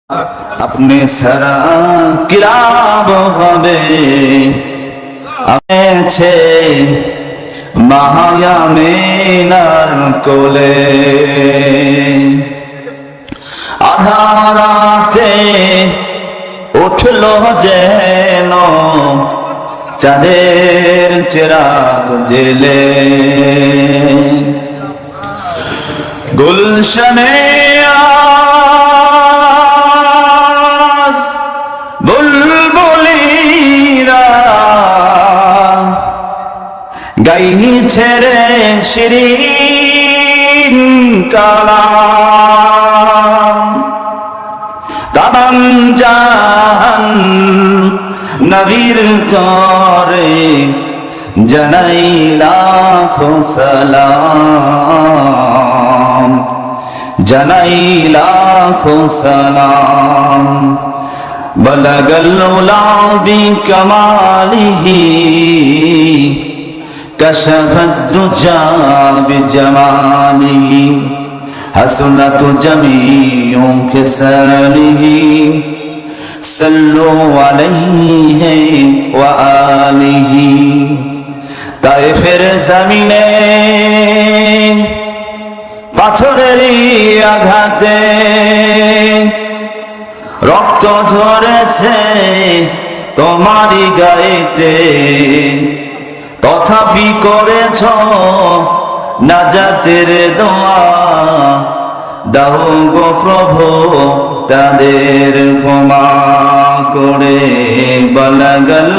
আপনি ছাড়া কি লাভ হবে আছে মায়ামিনার কোলে আধারাতে উঠলো যেন চাঁদের চিরাগ জেলে গুলশনে বুলবুলিরা গাইছে রে শিরিন কালাম তামাম জাহান নবীর তরে জানাই লাখো সালাম জানাই লাখো সালাম بلغ العلا بكماله كشف الدجى بجماله حسنت جميع خصاله صلوا عليه وآله তায়েফের জমিনে পাথরের আঘাতে রক্ত ঝরেছে তোমারই গায়েতে তথাপি করেছ নাজাতের দোয়া দাও গো প্রভু তাদের ক্ষমা করে বলগল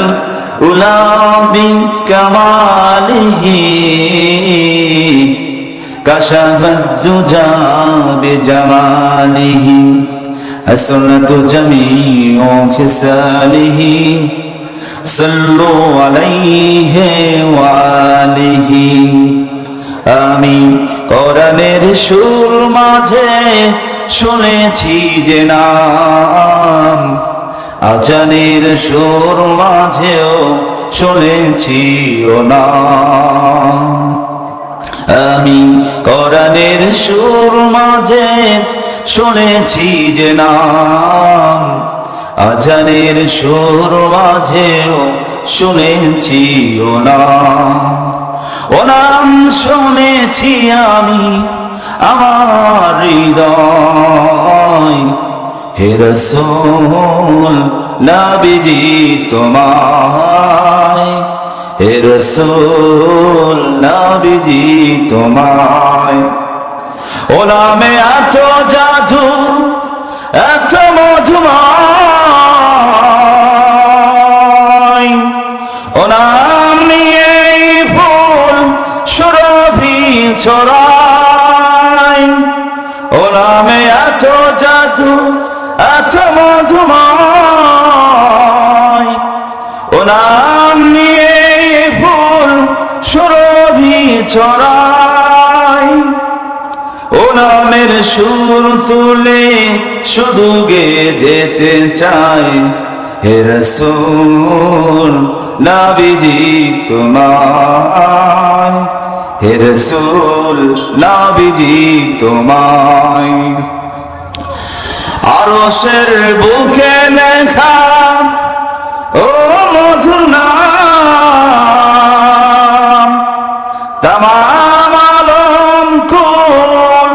উলাবি কামালিহি কাশাফাদ দুজা বিজামালিহি حسنت جميع خصاله صلوا عليه وآله আমি কোরআনের সুর মাঝে শুনেছি যে নাম আজানের সুর মাঝেও শুনেছি ও নাম আমি কোরআনের সুর মাঝে শুনেছি যে নাম আজানের সুর মাঝেও শুনেছি ও নাম শুনেছি আমি আমার হৃদয় হে রাসূল নবীজি তোমায় হে রাসূল নবীজি তোমায় ও নামে এত জাদু এত মধুময় ও নাম নিয়ে ফুল সুরভি ছড়ায় ও নামে এত জাদু এত মধুময় ও নাম নিয়ে ফুল সুরভি ছড়ায় ও নামের সুর তুলে শুধু গে যেতে চাই হে রাসূল নবীজি তোমায় হে রাসূল নবীজি তোমায় আরশের বুকে লেখা ও মধুর নাম তামাম আলম কুল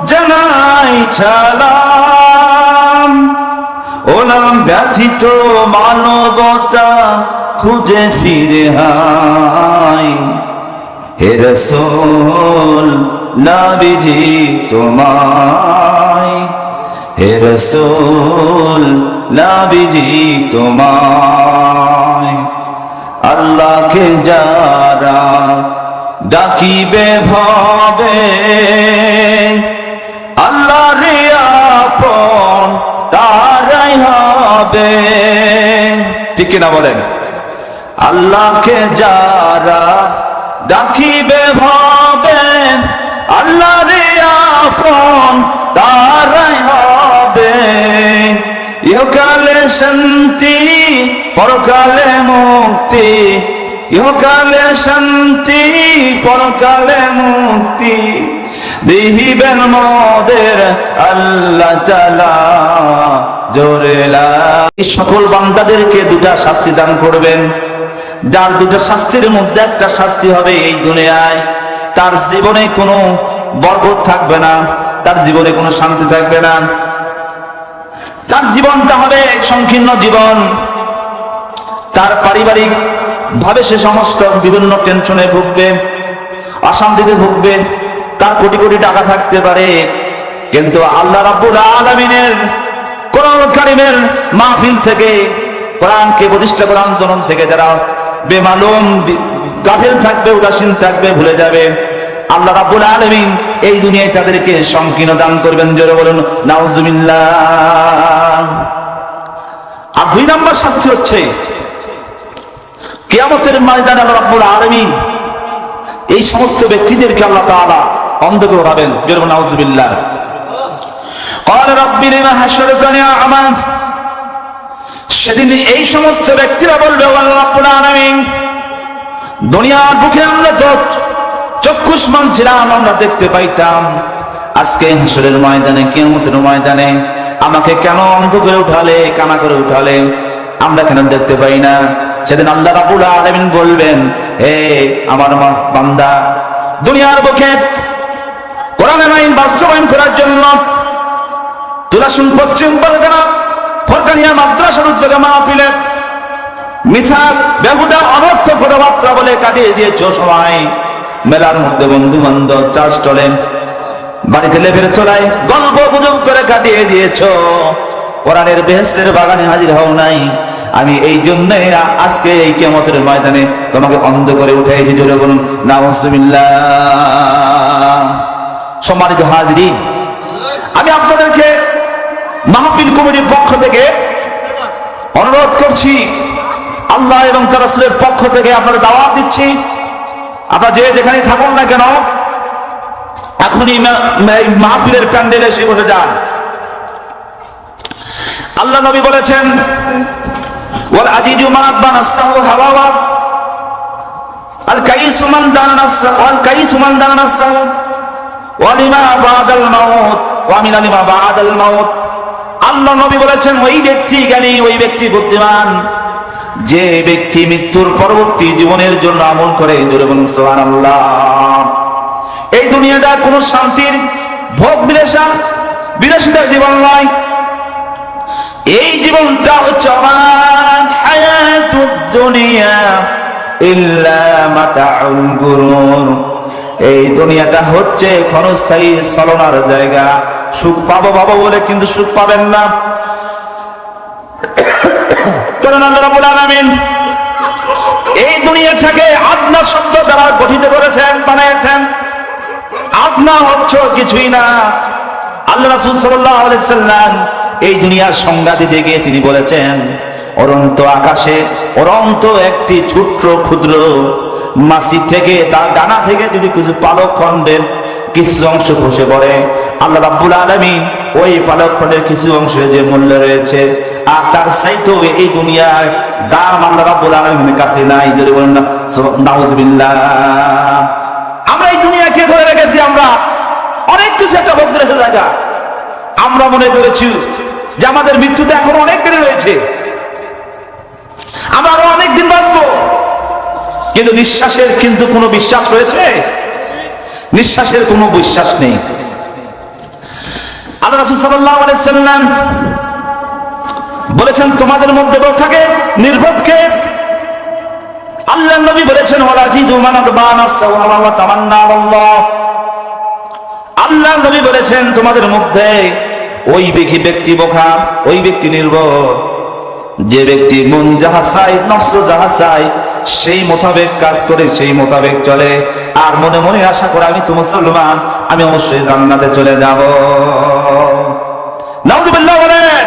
জানাই সালাম ও নাম ব্যথিত মানবতা খুঁজে ফিরে হায় হে রাসূল নবীজি তোমায় হে রাসূল নবীজি তোমায় আল্লাহকে যারা ডাকিবে ভাবে আল্লাহর আপন তারাই হবে ঠিক কিনা বলেন আল্লাহকে যারা ডাকিবে ভাবে আল্লাহর আপন তারাই হবে ইহকালে শান্তি পরকালে মুক্তি ইহকালে শান্তি পরকালে মুক্তি দিবেন মোদের আল্লাহ তাআলা। জোরে লা। এই সকল বান্দাদেরকে দুটা শাস্তি দান করবেন, যার দুটা শাস্তির মধ্যে একটা শাস্তি হবে এই দুনিয়ায় তার জীবনে কোনো বরকত থাকবে না, তার জীবনে কোনো শান্তি থাকবে না, তার জীবনটা হবে সংকীর্ণ জীবন, তার পারিবারিক ভাবে সে সমস্ত বিভিন্ন টেনশনে ভুগবে, অশান্তিতে ভুগবে, তার কোটি কোটি টাকা থাকতে পারে, কিন্তু আল্লাহ রাব্বুল আলামিনের কোরআন কারীমের মাহফিল থেকে, কোরআনকে প্রতিষ্ঠা করার আন্দোলন থেকে যারা বেমালুম গাফিল থাকবে, উদাসীন থাকবে, ভুলে যাবে, আল্লাহ রাব্বুল আলামিন এই দুনিয়ায় তাদেরকে সংকীর্ণ দান করবেন। জোরে বলুন নাউজুবিল্লাহ। আর 2 নম্বর শাস্তি হচ্ছে কিয়ামতের ময়দানে আল্লাহ রাব্বুল আলামিন এই সমস্ত ব্যক্তিদেরকে আল্লাহ তাআলা অন্ধকারে উঠাবেন। জোরে বলুন নাউজুবিল্লাহ। ক্বালা রাব্বি লিমা হাশারতানি আ'মা। সেদিন এই সমস্ত ব্যক্তিরা বলবে, আল্লাহ রাব্বুল আলামিন, দুনিয়ার বুকে আমরা তো চক্ষুষ্মান ছিলাম, আমরা দেখতে পাইতাম, আজকে হাসরের ময়দানে, কিয়ামতের ময়দানে আমাকে কেন অন্ধ করে উঠালে, কানা করে উঠালে, আমরা কেন দেখতে পাই না? সেদিন আল্লাহ রাব্বুল আলামিন বলবেন, হে আমার বান্দা, দুনিয়ার বুকে কোরআনের আইন বাস্তবায়ন করার জন্য তুলাসুন পশ্চিম পরগনা ফরকানিয়া মাদ্রাসার উদ্যোগে মাহফিলে মিথ্যা বেহুদা অনর্থক কথাবার্তা বলে কাটিয়ে দিয়েছ সময়, মেলার মধ্যে বন্ধু বান্ধব চাষ চলে বাড়িতে লেপের চলায় গল্প গুজব করে কাটিয়ে দিয়েছ, কোরআনের বেহেশতের বাগানে হাজির হও নাই। আমি এই জন্য আজকে এই কিয়ামতের ময়দানে তোমাকে অন্ধ করে উঠাইছি। জোরে বলুন নাউজুবিল্লাহ। সম্মানিত হাজিরিন, আমি আপনাদেরকে মাহফিল কমিটির পক্ষ থেকে অনুরোধ করছি, আল্লাহ এবং তার রাসূলের পক্ষ থেকে আপনাদের দাওয়াত দিচ্ছি, আপনারা যে যেখানে থাকুন না কেন এখনই মাহফিলের প্যান্ডেলে এসে বসে যান। আল্লাহ নবী বলেছেন, ওয়াল আজিজু মান আবানাসাহু হাওয়া আল কাইসু মান দানা নাফসাহু ওয়াল কাইসু মান দানা নাফসাহু ওয়া লিমা বাদাল মাউত ওয়া মিন লিমা বাদাল মাউত। আল্লাহ নবী বলেছেন, ওই ব্যক্তি জ্ঞানী, ওই ব্যক্তি বুদ্ধিমান, যে ব্যক্তি মৃত্যুর পরবর্তী জীবনের জন্য আমল করে। জোরে বলুন সুবহানাল্লাহ। এই দুনিয়াটা কোন শান্তির ভোগ বিলাসিতার জীবন নয়, এই জীবনটা হচ্ছে অমান হায়াতুদ দুনিয়া ইল্লা মাতাউল গুরুর। এই দুনিয়াটা হচ্ছে ক্ষণস্থায়ী ছলনার জায়গা। সুখ পাবো পাবো বলে কিন্তু সুখ পাবেন না, কারণ আল্লাহ রাব্বুল আলামিন এই দুনিয়াটাকে আদনা শব্দ দ্বারা গঠিত করেছেন, বানিয়েছেন। আদনা হচ্ছে কিছুই না। আল্লাহ রাসূল সাল্লাল্লাহু আলাইহি সাল্লাম এই দুনিয়ার সংজ্ঞা দিতে গিয়ে তিনি বলেছেন, অনন্ত আকাশে অনন্ত একটি ছোট্ট ক্ষুদ্র মাছি থেকে, তার ডানা থেকে যদি কিছু পালক খণ্ডের কিছু অংশ খসে পড়ে, আল্লাহ রাব্বুল আলামিন ওই পালক খণ্ডের কিছু অংশে যে মূল্য রয়েছে আর তার চাইতেও এই দুনিয়ার দাম আল্লাহ রাব্বুল আলামিনের কাছে নাই। যদি বলেন না নাউজুবিল্লাহ। আমরা এই দুনিয়াকে ধরে রেখেছি, আমরা অনেক কিছু একটা ভোগ করে জায়গা, আমরা মনে করেছি যে আমাদের মৃত্যুতে এখন অনেক দেরি রয়েছে, আমরা আরো অনেক দিন বাঁচবো, কিন্তু নিঃশ্বাসের কিন্তু কোনো বিশ্বাস রয়েছে? নিঃশ্বাসের কোনো বিশ্বাস নেই। আল্লাহ রাসূল সাল্লাল্লাহু আলাইহি সাল্লাম বলেছেন, তোমাদের মধ্যে কেউ থাকে নির্বোধকে। আল্লাহর নবী বলেছেন, ওয়ালা আজিজু মান আদবানা সাওয়া ওয়া তামান্না আল্লাহ। আল্লাহর নবী বলেছেন, তোমাদের মধ্যে ওই ব্যক্তি বোকা, ওই ব্যক্তি নির্বোধ, যে ব্যক্তি মন যাহা চায়, নফস যাহা চায় সেই মোতাবেক কাজ করে, সেই মোতাবেক চলে, আর মনে মনে আশা করে আমি তো মুসলমান, আমি অবশ্যই জান্নাতে চলে যাব। নাউযুবিল্লাহ বলেন।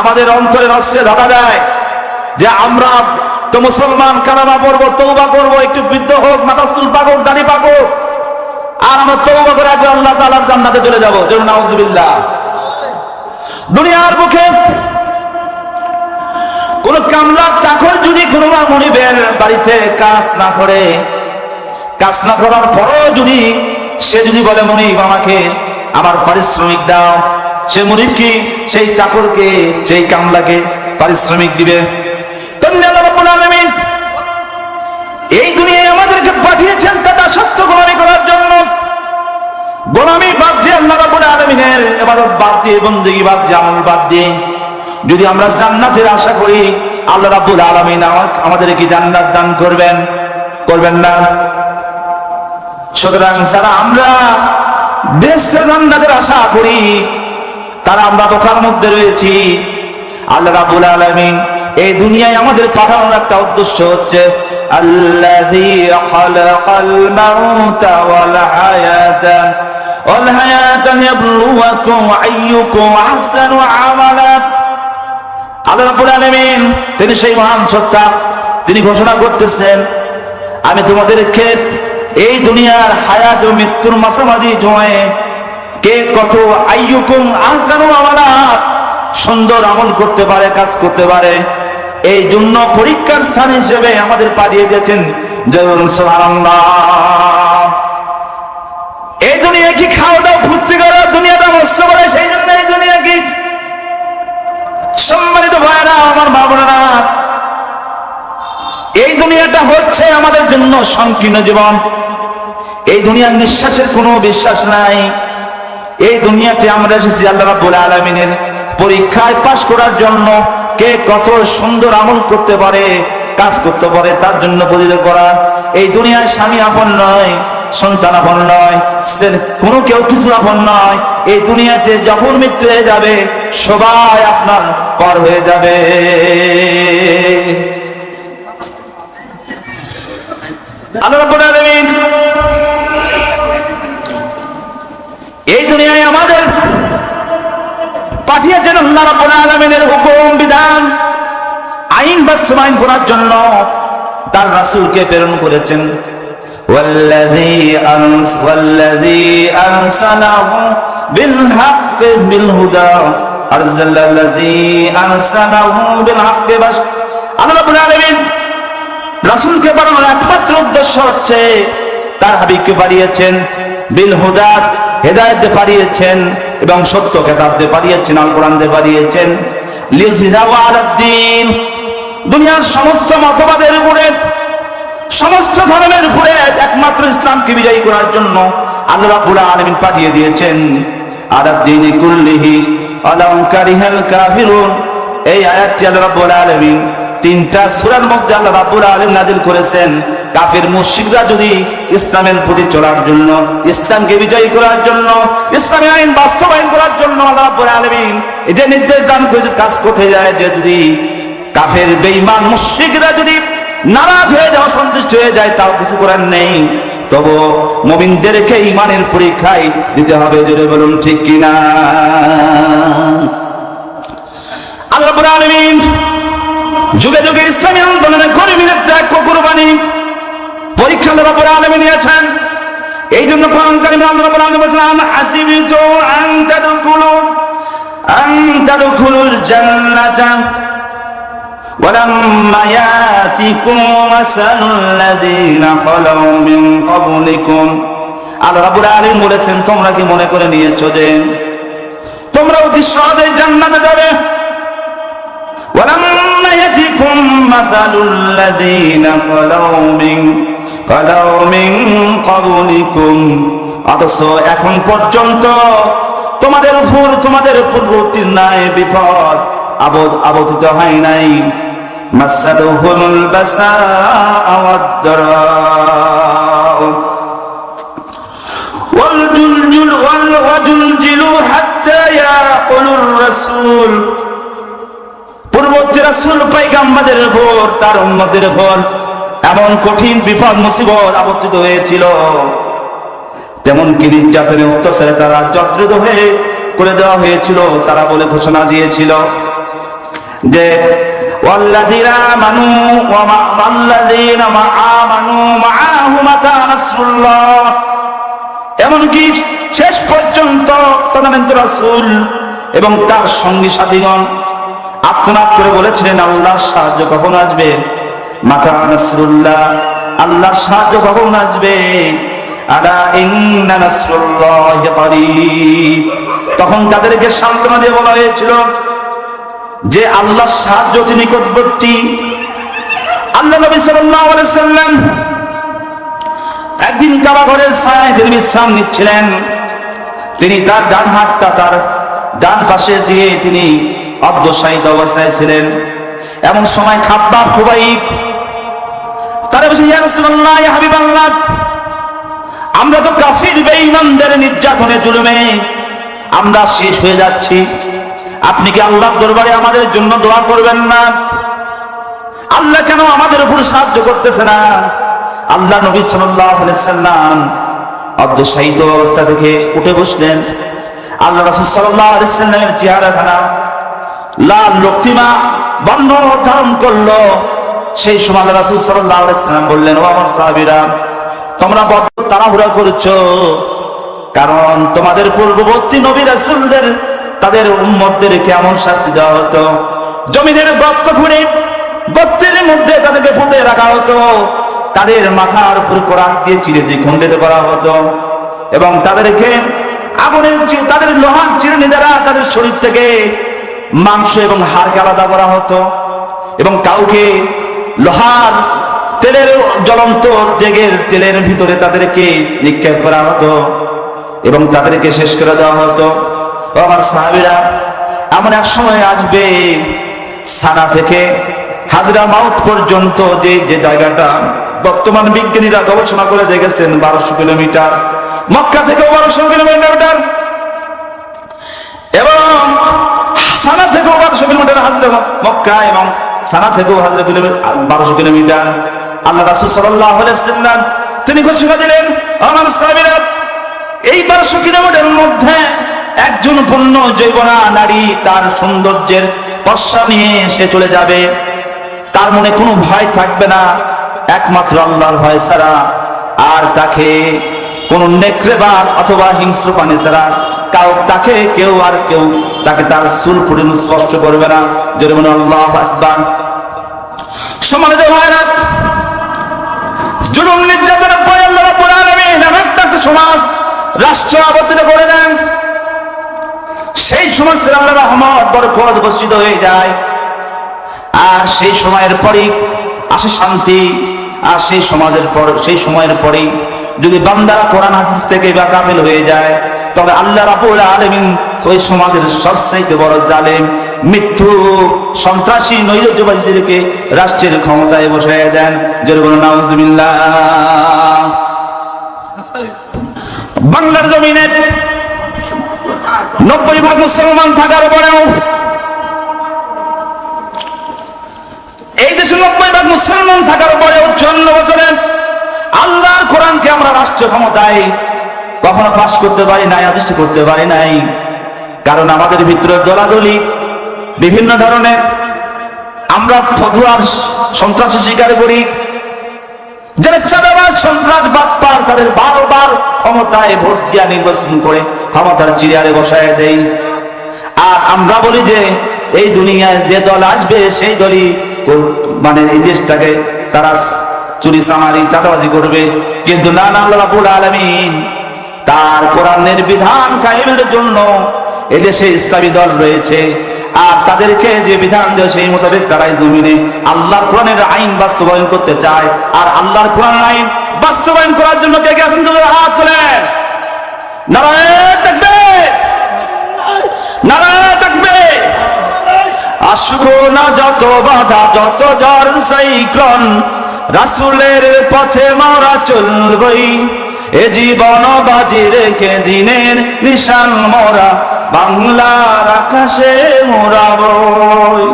আমাদের অন্তরে নসে ধরা দেয় যে আমরা তো মুসলমান, কালেমা পড়বো, তওবা করবো, একটু বৃদ্ধ হোক, মাথা চুল পাকুক, দাড়ি পাকুক, আর আমরা তওবা করে একবার আল্লাহ তাআলার জান্নাতে চলে যাব। যেমন নাউযুবিল্লাহ। দুনিয়ার বুকে কোন কামলা চাকর যদি কোনো মনিবের বাড়িতে কাজ না করে, কাজ না করার পরও যদি সে যদি বলে, মনিব আমাকে আমার পারিশ্রমিক দাও, সে মুরিদ কি, সেই চাকরকে, সেই কামলাকে পারিশ্রমিক দিবে। আল্লাহ রাব্বুল আলামিন এই দুনিয়ায় আমাদেরকে পাঠিয়েছেন তা সত্য গোলামি করার জন্য। গোলামি বাদ দিয়ে, আল্লাহ রাব্বুল আলামিনের ইবাদত বাদ দিয়ে, বন্দেগী বাদ দিয়ে, আমল বাদ দিয়ে যদি আমরা জান্নাতের আশা করি, আল্লাহ রাব্বুল আলামিন আমাদেরকে জান্নাত দান করবেন? করবেন না। সুতরাং যারা আমরা বেহেশতে জান্নাতের আশা করি, তারা আমরা ধোঁকার মধ্যে রয়েছি। আল্লাহ রাব্বুল আলামিন এই দুনিয়ায় আমাদের পাঠানোর একটা উদ্দেশ্য হচ্ছে আল্লাযী খালাকাল মাউতা ওয়াল হায়াতা লিয়াবলুয়াকুম আইয়ুকুম আহসানু আমালা। আল্লাহ রাব্বুল আলামিন তিনি সেই মহান সত্তা, তিনি ঘোষণা করতেছেন, আমি তোমাদেরকে এই দুনিয়ার হায়াত ও মৃত্যুর মাঝামাঝি সময়ে কে কত আইয়ুকুম আহসানু আমালা সুন্দর আমল করতে পারে, কাজ করতে পারে, এই জন্য পরীক্ষার স্থান হিসেবে আমাদের পাঠিয়ে দিয়েছেন। সুবহানাল্লাহ। এই দুনিয়া কি খাওয়া দাওয়া ফুর্তি করো, দুনিয়াটা নষ্ট করে, সেই জন্য এই দুনিয়া কি? সম্মানিত ভাইরা, আমার মা বোনেরা, এই দুনিয়াটা হচ্ছে আমাদের জন্য সংকীর্ণ জীবন। এই দুনিয়ার নিঃশ্বাসের কোনো বিশ্বাস নাই। এই দুনিয়াতে আমরা এসেছি আল্লাহ রাব্বুল আলামিনের পরীক্ষায় পাশ করার জন্য। কে কত সুন্দর আমল করতে পারে, কাজ করতে পারে, তার জন্য পরিচিত করা। এই দুনিয়ার স্বামী আপন নয়, সন্তান আপন নয়, কোনো কেউ কিছু আপন নয়। এই দুনিয়াতে যখন মৃত্যু হয়ে যাবে, সবাই আপনার পর হয়ে যাবে। আল্লাহ রাব্বুল আলামিন এই দুনিয়ায় আমাদের পাঠিয়েছেন আল্লাহ রাব্বুল আলামিনের হুকুম, বিধান, আইন বাস্তবায়ন করার জন্য তার রাসূলকে প্রেরণ করেছেন। ওয়াল্লাযী আরসালাহু বিল হাক্কি বিল হুদা আরসালাল্লাযী আরসালাহু বিল হাক্কি বাশ। আল্লাহ রাব্বুল আলামিন রাসূলকে পাঠানোর একমাত্র উদ্দেশ্য হচ্ছে তার হাবিবকে পাঠিয়েছেন বিল হুদা, হেদায়েত দিয়ে পাঠিয়েছেন, এবং সত্য কিতাব দিয়ে পাঠিয়েছেন, আল কোরআন দিয়ে পাঠিয়েছেন। লিযহিরাহু আলাদ-দ্বীন, দুনিয়ার সমস্ত মতবাদের উপরে, সমস্ত ধর্মের উপরে একমাত্র ইসলামকে বিজয়ী করার জন্য আল্লাহ রাব্বুল আলামিন পাঠিয়ে দিয়েছেন। আলাদ-দ্বীনি কুল্লিহি ওয়ালাউ কারিহাল কাফিরুন। এই আয়াতটি আল্লাহ রাব্বুল আলামিন তিনটা সূরার মধ্যে আল্লাহ রাব্বুল আলামিন নাযিল করেছেন। কাফির মুশরিকরা যদি ইসলামের প্রতি চলার জন্য, ইসলামকে বিজয়ী করার জন্য, ইসলামী আইন বাস্তবায়ন করার জন্য আল্লাহ রাব্বুল আলামিন এই যে নির্দেশ দান করেছে, কাজ করতে যায় যে যদি কাফের বেঈমান মুশরিকরা যদি নারাজ হয়ে যায়, অসন্তুষ্ট হয়ে যায়, তাও কিছু করার নেই। তবে মুমিনদেরকে ঈমানের পরীক্ষায় দিতে হবে। জোরে বলুন ঠিক কিনা? আল্লাহ রাব্বুল আলামিন যুগে যুগে ইসলামী আন্দোলনের কর্মীদের ত্যাগ কুরবানি পরীক্ষা আল্লাহ রাব্বুল আলামিন নিয়েছেন। এই জন্য কোরআন কারীমে আল্লাহ রাব্বুল আলামিন বলেছেন, আম হাসিবতু আন তাদখুলুল জান্নাতা ওয়ালাম্মা ইয়াতিকুম মাসালুল লাযীনা খালাউ মিন ক্বাবলিকুম। আল্লাহ রাব্বুল আলামিন বলেছেন, তোমরা কি মনে করে নিয়েছো যে তোমরা অতি সহজে জান্নাতে যাবে? ওয়ালাম্মা ইয়াতিকুম মাসালুল লাযীনা খালাউ মিন ক্বাবলিকুম। অথচ এখন পর্যন্ত তোমাদের উপর, তোমাদের পূর্ববর্তী নাই বিপদ আবর্তিত হয় নাই। মাসাদুহুমুল বাসাআ ওয়াদ-দারা ওয়াল জুলজিলু হাত্তা ইয়াকুলুর রাসূল। পূর্ববর্তী রাসূল পয়গম্বরদের উপর, তার উম্মতের উপর এমন কঠিন বিপদ মুসিবত আবর্তিত হয়েছিল, তেমন কি নির্যাতনে, অত্যাচারে তারা জর্জরিত হয়ে করে দেওয়া হয়েছিল। তারা বলে ঘোষণা দিয়েছিল যে ওয়াল্লাযীনা আমানু মাআহু মাতা নাসরুল্লাহ। এমনকি শেষ পর্যন্ত তদানীন্তন রাসূল এবং তার সঙ্গী সাথীগণ আত্মনাদ করে বলেছিলেন, আল্লাহর সাহায্য কখন আসবে? মাতা নাসরুল্লাহ, আল্লাহর সাহায্য কখন আসবে? আলা ইন্না নাসরুল্লাহি করিব। তখন তাদেরকে সান্ত্বনা দিয়ে বলা হয়েছিল যে আল্লাহর সাহায্য অতি নিকটবর্তী। আল্লাহ নবী সাল্লাল্লাহু আলাইহি ওয়াসাল্লাম একদিন কাবা ঘরের ছায়ায় তিনি বিশ্রাম নিচ্ছিলেন। তিনি তার ডান হাতটা তার ডান পাশে দিয়ে তিনি অর্ধশায়িত অবস্থায় ছিলেন। এমন সময় খাব্বাব খুবাইব তারা বসে, ইয়া রাসূলুল্লাহ, ইয়া হাবিবাল্লাহ, আমরা তো কাফির বেঈমানদের নির্যাতনে জুলুমে আমরা শেষ হয়ে যাচ্ছি, আপনি কি আল্লাহর দরবারে আমাদের জন্য দোয়া করবেন না? আল্লাহ কেন আমাদের উপর সাহায্য করতেছে না? আল্লাহ নবী সাল্লাল্লাহু আলাইহি ওয়াসাল্লাম অর্ধশায়িত অবস্থা থেকে উঠে বসলেন। আল্লাহ রাসূল সাল্লাল্লাহু আলাইহি ওয়াসাল্লামের চেহারাখানা লাল রক্তিমা বর্ণ ধারণ করলো। সেই সময় আল্লাহ রাসূল সাল্লাল্লাহু আলাইহি ওয়াসাল্লাম বললেন, ও আমার সাহাবীরা, তোমরা বড় তাড়াহুড়া করছো, কারণ তোমাদের পূর্ববর্তী নবী রাসূলদের তাদের উম্মতদের কেমন শাস্তি দেওয়া হতো, জমিনের গর্ত খুঁড়ে গর্তের মধ্যে তাদেরকে পুঁতে রাখা হতো, তাদের মাথার উপর কোরাক দিয়ে চিরে দিয়ে খণ্ডিত করা হতো, এবং তাদেরকে আগুনের তাদের লোহার চিরুনি দ্বারা তাদের শরীর থেকে মাংস এবং হাড়কে আলাদা করা হতো, এবং কাউকে লোহার তেলের জ্বলন্ত ডেগের তেলের ভিতরে তাদেরকে নিক্ষেপ করা হতো এবং তাদেরকে শেষ করে দেওয়া হতো। আমার সাহাবীরা, এমন এক সময় আসবে সানা থেকে হাজরা মাউত পর্যন্ত যে জায়গাটা বর্তমান বিজ্ঞানীরা গবেষণা করে দেখেছেন 1200 কিলোমিটার, মক্কা থেকে 1200 কিলোমিটার, এবং সানা থেকেও 1200 কিলোমিটার হাজরা মক্কা, এবং সানা থেকেও 1200 কিলোমিটার। আল্লাহ রাসূল সাল্লাল্লাহু আলাইহি ওয়াসাল্লাম তিনি ঘোষণা দিলেন, আমার সাহাবীরা, এই 1200 কিলোমিটারের মধ্যে একজন পূর্ণ যৌবনা নারী তার সৌন্দর্যের পশ্চা নিয়ে সে চলে যাবে, তার মনে কোনো ভয় থাকবে না একমাত্র আল্লাহর ভয় ছাড়া, আর তাকে কোন নেকড়েবাজ অথবা হিংস্র প্রাণী ছাড়া তাকে কেউ তাকে তার চুল পর্যন্ত স্পর্শ করবে না। জোরে বলুন আল্লাহু আকবার। সম্মানিত ভাইরা, জুলুম নির্যাতনের পরে আল্লাহ রাব্বুল আলামিন এমন একটা সমাজ রাষ্ট্র আবর্তিত করে দেন, সেই সমাজ থেকে আল্লাহর রহমত বরকত বর্ষিত হয়ে যায়, আর সেই সময়ের পরেই আসে শান্তি। আর সেই সময়ের পরেই যদি বান্দারা কোরআন হাদিস থেকে গাফিল হয়ে যায়, তবে আল্লাহ রাব্বুল আলামিন ওই সমাজের সবচেয়ে বড় জালেম, মৃত্যু, সন্ত্রাসী, নৈরাজ্যবাদীদেরকে রাষ্ট্রের ক্ষমতায় বসায় দেন। জোরে বলুন নাউজুবিল্লাহ। বাংলার জমিনে 90% মুসলমান থাকার পরেও, এই দেশে 90% মুসলমান থাকার পরেও 54 বছরে আল্লাহর কোরআনকে আমরা রাষ্ট্র ক্ষমতায় কখনো পাশ করতে পারি নাই, আদিষ্ট করতে পারি নাই, কারণ আমাদের ভিতরে দলাদলি বিভিন্ন ধরনের, আমরা ফতুয়ার সন্ত্রাসী স্বীকার করি, যারা চাঁদাবাজ সন্ত্রাস বাটপার তাদের বারবার ক্ষমতায় ভোট দিয়া নির্বাচন করে ক্ষমতার চেয়ারে বসায় দেই। আর আমরা বলি যে এই দুনিয়ায় যে দল আসবে সেই দলই মানে এই দেশটাকে তারা চুরি চামারি চাঁদাবাজি করবে। কিন্তু না, আল্লাহ রাব্বুল আলামিন তার কোরআনের বিধান কায়েমের জন্য এদেশে ইসলামী দল রয়েছে, আর তাদেরকে যে বিধান দেয় সেই মোতাবেক তারাই জমিনে আল্লাহর কোরআনের আইন বাস্তবায়ন করতে চায়। আর আল্লাহর কোরআনের আইন বাস্তবায়ন করার জন্য কে কে আছেন? হাত তোলেন। নারায়ে তাকবীর, নারায়ে তাকবীর। আসুক না যত বাধা, যত ঝড় সাইক্লোন, রাসূলের পথে মোরা চলবই, এ জীবন বাজি রেখে দিনের নিশান মোরা বাংলার আকাশে মোরাবই।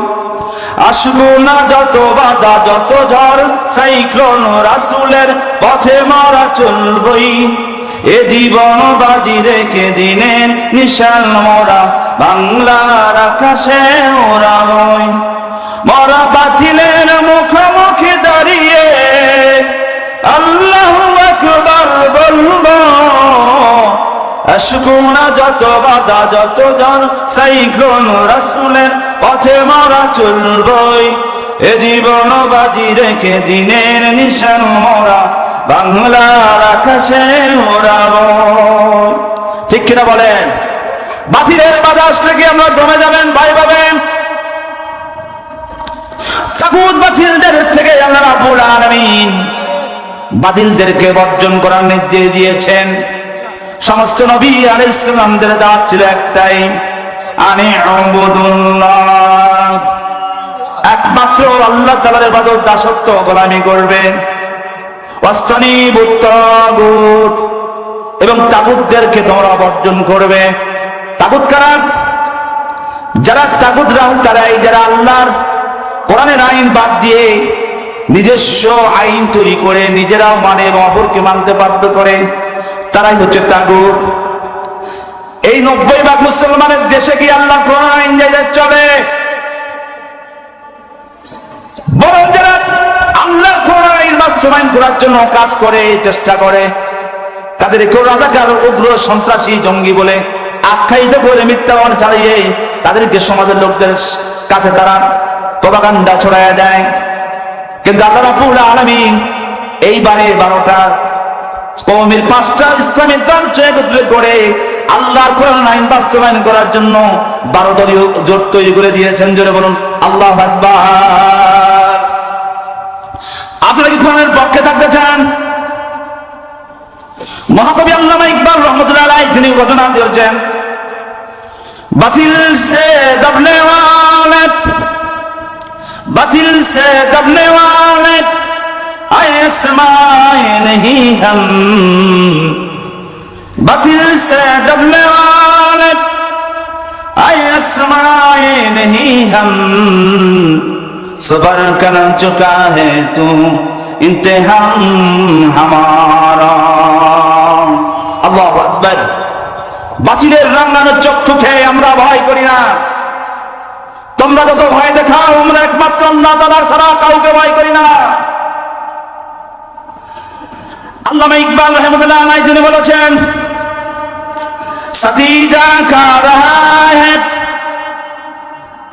আসুক না যত বাধা, যত ঝড় সাইক্লোন, রাসূলের পথে মোরা চলবই, এ জীবন বাজি রেখে দিনের নিশান মোরা বাংলার আকাশে মোরাবই। মোরা বাতিলের মুখোমুখি দাঁড়িয়ে আল্লাহু আকবার বলবো, আসুক না যত বাধা, যত ঝড় সাইক্লোন, রাসূলের পথে মোরা চলবই, এ জীবন বাজি রেখে দিনের নিশান মোরা বাংলার আকাশে ওড়াবো। ঠিক কিনা বলেন? বাতিলের বাতাস থেকে আমরা দমে যাবেন, ভয় পাবেন। তাগুত বাতিলদের থেকে আল্লাহ রাব্বুল আলামিন বাতিলদেরকে বর্জন করার নির্দেশ দিয়েছেন। সমস্ত নবী আলাইহিস সালামদের দাওয়াত ছিল একটাই, আনি উবুদুল্লাহ, একমাত্র আল্লাহ তাআলার ইবাদত দাসত্ব গোলামি করবে। ওয়াস্তানিবুত তাগুত, এবং তাগুতদেরকে তোমরা বর্জন করবে। তাগুত কারা? যারা তাগুত তারাই যারা আল্লাহর কোরআনের আইন বাদ দিয়ে নিজস্ব আইন তৈরি করে নিজেরাও মানে এবং অপরকে মানতে বাধ্য করে, তারাই হচ্ছে তাগুত। এই 90% মুসলমানের দেশে কি আল্লাহর কোরআন আইন চলে? বরং যারা আল্লাহর কোরআন আইন বাস্তবায়ন করার জন্য কাজ করে, চেষ্টা করে, তাদের কেউ রাজাকার, উগ্র, সন্ত্রাসী, জঙ্গি বলে আখ্যায়িত করে মিথ্যাবান চালিয়ে তাদেরকে সমাজের লোকদের কাছে তারা প্রপাগান্ডা ছড়ায় দেয়। কিন্তু আল্লাহ রাব্বুল আলামিন এইবারে 12টা কওমের 5টা ইসলামিক দলকে একত্রিত করে আল্লাহর কোরআন আইন বাস্তবায়ন করার জন্য 12 দলীয় জোট তৈরি করে দিয়েছেন। জোরে বলুন আল্লাহু আকবার। আপনারা কি কোরআনের পক্ষে থাকতে চান? মহাকবি আল্লামা ইকবাল রহমতুল্লাহ আলাইহি যিনি ঘোষণা দিয়েছেন, বাতিল সে দবনে ওয়ালে, বাতিল সে দবনে ওয়ালে आसमाए नहीं हम, बातिल से दबने वाले आसमाए नहीं हम, सबर कर चुका है तू इंतहाम हमारा। আল্লাহু আকবার। বাতিলের রাঙানো চক্ষু খেয়ে আমরা ভয় করি না। তোমরা যত ভয় দেখাও, আমরা একমাত্র আল্লাহ তাআলা ছাড়া কাউকে ভয় করি না। আল্লামা ইকবাল রহমতুল্লাহ আলাইহি যিনি বলেছেন, সতীজা কা রহা হ্যায়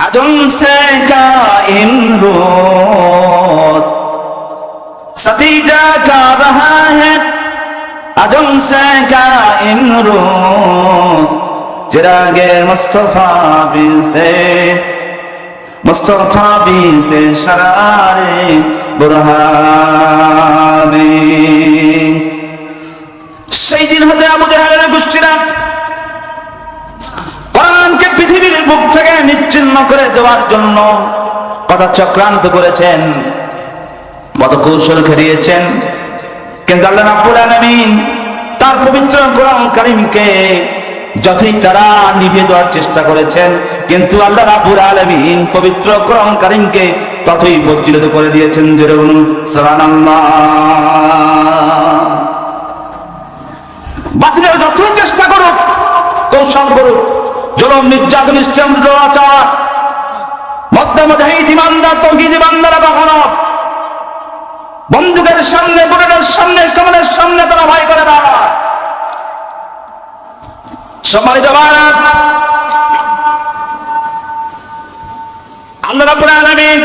আজম সে কাইম রোজ, সতীজা কা রহা হ্যায় আজম সে কাইম রোজ, চিরাগে মুস্তাফা বি সে, মুস্তাফা বি সে শরারে বুরহানে। সেই দিন হতে আবু জাহেলের গোষ্ঠীরা কোরআনকে পৃথিবীর বুক থেকে নিচ্ছিন্ন করে দেওয়ার জন্য কত চক্রান্ত করেছেন, কত কৌশল খেলিয়েছেন। কিন্তু আল্লাহ রাব্বুল আলামিন তার পবিত্র কোরআন কারীমকে যতই তারা নিভিয়ে দেওয়ার চেষ্টা করেছেন, কিন্তু আল্লাহ রাব্বুল আলামিন পবিত্র কোরআন কারীমকে ততই প্রজ্বলিত করে দিয়েছেন। যেরকম সুবহানাল্লাহ। বাতিলের যতই চেষ্টা করুক, কৌশল করুক, জুলুম, নির্যাতন, অত্যাচার, মধ্যে মুজাহিদ ইমানদার, তাওহীদ ইমানদার কখনো বন্দুকের সামনে, বুলেটের সামনে, কামানের সামনে তারা ভয় করে না। সম্মানিত ভাইরা, আল্লাহ রাব্বুল আলামিন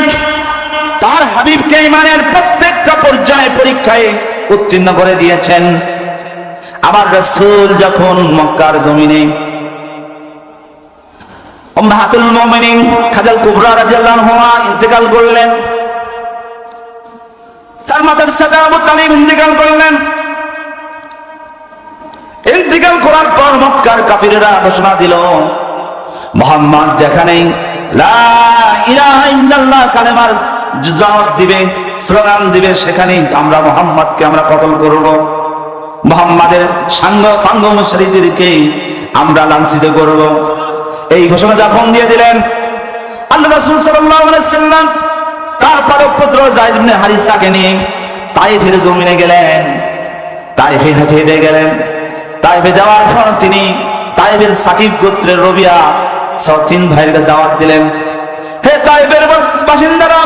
তার হাবিবকে ঈমানের প্রত্যেকটা পর্যায়ে পরীক্ষায় উত্তীর্ণ করে দিয়েছেন। আমার রাসূল যখন মক্কার জমিনে উম্মাহাতুল মুমিনিন খাদিজা কুবরা রাদিয়াল্লাহু আনহা ইন্তেকাল করলেন, তার মাতার সাথে আবু তালিব ইন্তেকাল করলেন। ইন্তেকাল করার পর মক্কার কাফিররা ঘোষণা দিল, মুহাম্মদ যেখানে লা ইলাহা ইল্লাল্লাহ কালেমার দাওয়াত দিবে, স্লোগান দিবে, সেখানেই আমরা মুহাম্মদকে আমরা কতল করব, মুহাম্মাদের সাঙ্গ পাঙ্গ মুশরিকদেরকে আমরা লাঞ্ছিত করব। এই ঘোষণা যখন দিয়ে দিলেন, আল্লাহ রাসূল সাল্লাল্লাহু আলাইহি ওয়াসাল্লাম তারপর পুত্র যায়েদ ইবনে হারিসাকে নিয়ে তায়েফের জমিনে গেলেন। তায়েফে হেঁটে হেঁটে গেলেন। তায়েফে যাওয়ার পর তিনি তায়েফের সাকিব গোত্রের রবিয়া সব 3 ভাইয়ের দাওয়াত দিলেন। হে তায়েফের বাসিন্দারা,